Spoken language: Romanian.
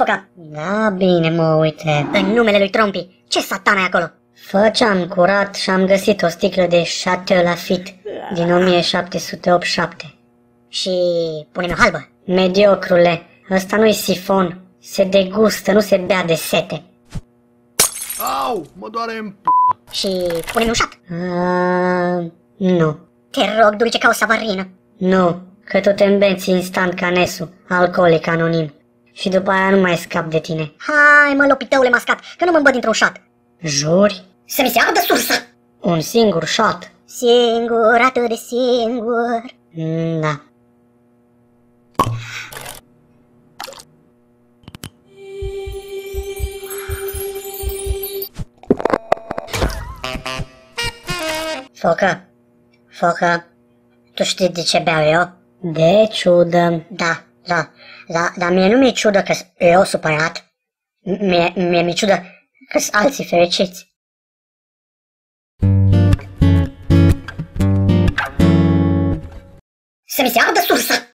Foca? Da, bine, mă, uite. În numele lui Trompi, ce satana e acolo? Făceam curat și am găsit o sticlă de Chateau Lafite din 1787. Și punem o halbă. Mediocrule, ăsta nu-i sifon. Se degustă, nu se bea de sete. Au, mă doare în p***. Și punem ușat. Nu. Te rog, dulce ca o savarină. Nu, că tu te îmbeți instant ca Nesu, alcoolic anonim. Și după aia nu mai scap de tine. Hai, mă, lopităule mascat, că nu mă îmbăt dintr-un șat. Juri? Să mi se ardă sursa. Un singur shot? Singur, atât de singur. Da. Foca, Foca, tu știi de ce beau eu? De ciudă. Dar mie nu mi-e ciudă că eu supărat. Mi-e ciudă că-s alții fericiți. Să mi se ardă sursa.